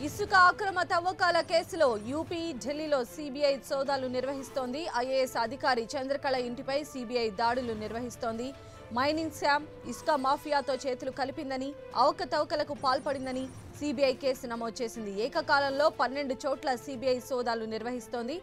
ఇసుక అక్రమ తవ్వకాల కేసులో యూపీ ఢిల్లీలో సీబీఐ సోదాలు నిర్వహిస్తోంది. ఐఏఎస్ అధికారి చంద్రకళ ఇంటిపై సీబీఐ దాడులు నిర్వహిస్తోంది. మైనింగ్ శామ్ ఇసుక మాఫియాతో చేతులు కలిపిందని, అవకతవకలకు పాల్పడిందని సీబీఐ కేసు నమోదు చేసింది. ఏకకాలంలో 12 చోట్ల సీబీఐ సోదాలు నిర్వహిస్తోంది.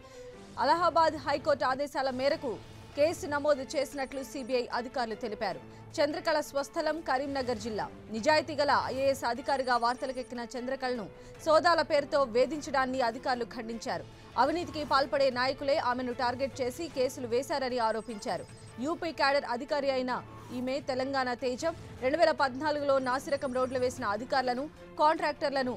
అలహాబాద్ హైకోర్టు ఆదేశాల మేరకు కేసు నమోదు చేసినట్లు సీబీఐ అధికారులు తెలిపారు. చంద్రకళ స్వస్థలం కరీంనగర్ జిల్లా. నిజాయితీ గల ఐఏఎస్ అధికారిగా వార్తలకెక్కిన చంద్రకళను సోదాల పేరుతో వేధించడాన్ని అధికారులు ఖండించారు. అవినీతికి పాల్పడే నాయకులే ఆమెను టార్గెట్ చేసి కేసులు వేశారని ఆరోపించారు. యూపీ క్యాడర్ అధికారి అయిన ఈమె తెలంగాణ తేజం 2014లో నాసిరకం రోడ్లు వేసిన అధికారులను, కాంట్రాక్టర్లను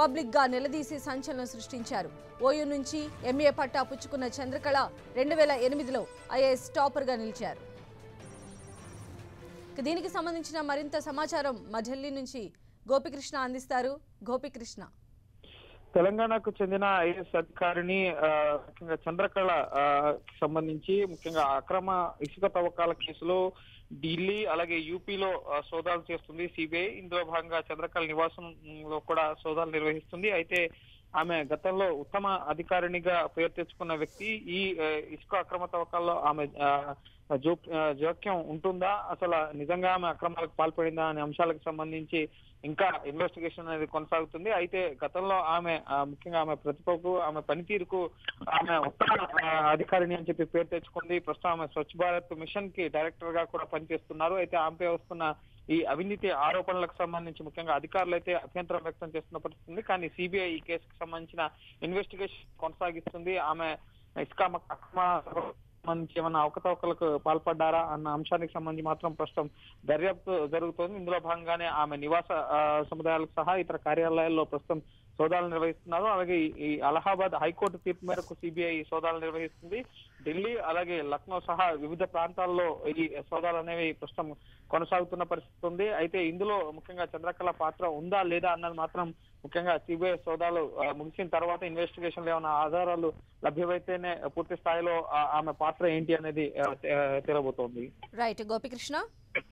పబ్లిక్ గా నిలదీసి సంచలనం సృష్టించారు. ఓయూ నుంచి ఎంఏ పట్టా పుచ్చుకున్న చంద్రకళ 2008లో ఐఏఎస్ టాపర్ గా నిలిచారు. దీనికి సంబంధించిన మరింత సమాచారం మా ఢిల్లీ నుంచి గోపికృష్ణ అందిస్తారు. గోపికృష్ణ, తెలంగాణకు చెందిన ఐఏఎస్ అధికారిని ముఖ్యంగా చంద్రకళ సంబంధించి ముఖ్యంగా అక్రమ ఇసుక తవ్వకాల కేసులో ఢిల్లీ అలాగే యూపీలో సోదాలు చేస్తుంది సిబిఐ. ఇందులో భాగంగా చంద్రకళ నివాసంలో కూడా సోదాలు నిర్వహిస్తుంది. అయితే ఆమె గతంలో ఉత్తమ అధికారినిగా పేరు తెచ్చుకున్న వ్యక్తి. ఈ ఇసుక అక్రమ తవ్వకాల్లో ఆమె జోక్యం ఉంటుందా, అసలు నిజంగా ఆమె అక్రమాలకు పాల్పడిందా అనే అంశాలకు సంబంధించి ఇంకా ఇన్వెస్టిగేషన్ అనేది కొనసాగుతుంది. అయితే గతంలో ఆమె ముఖ్యంగా ఆమె ప్రతిభకు, ఆమె పనితీరుకు ఆమె ఉత్తమ అధికారిని అని చెప్పి పేరు తెచ్చుకుంది. ప్రస్తుతం ఆమె స్వచ్ఛ భారత్ మిషన్ కి డైరెక్టర్ గా కూడా పనిచేస్తున్నారు. అయితే ఆమెపై వస్తున్న ఈ అవినీతి ఆరోపణలకు సంబంధించి ముఖ్యంగా అధికారులు అయితే అభ్యంతరం వ్యక్తం చేస్తున్న పరిస్థితుంది. కానీ సిబిఐ ఈ కేసుకు సంబంధించిన ఇన్వెస్టిగేషన్ కొనసాగిస్తుంది. ఆమె ఇసుక అక్రమ సంబంధించి ఏమన్నా అవకతవకలకు పాల్పడ్డారా అన్న అంశానికి సంబంధించి మాత్రం ప్రస్తుతం దర్యాప్తు జరుగుతోంది. ఇందులో భాగంగానే ఆమె నివాస సముదాయాలకు సహా ఇతర కార్యాలయాల్లో ప్రస్తుతం సోదాలు నిర్వహిస్తున్నారు. అలాగే ఈ అలహాబాద్ హైకోర్టు తీర్పు మేరకు సిబిఐ సోదాలు నిర్వహిస్తుంది. ఢిల్లీ అలాగే లక్నో సహా వివిధ ప్రాంతాల్లో ఈ సోదాలు అనేవి ప్రస్తుతం కొనసాగుతున్న పరిస్థితి ఉంది. అయితే ఇందులో ముఖ్యంగా చంద్రకళ పాత్ర ఉందా లేదా అన్నది మాత్రం ముఖ్యంగా సిబిఐ సోదాలు ముగిసిన తర్వాత ఇన్వెస్టిగేషన్ లో ఏమైనా ఆధారాలు లభ్యమైతేనే పూర్తి స్థాయిలో ఆమె పాత్ర ఏంటి అనేది తెలబోతోంది. రైట్ గోపికృష్ణ.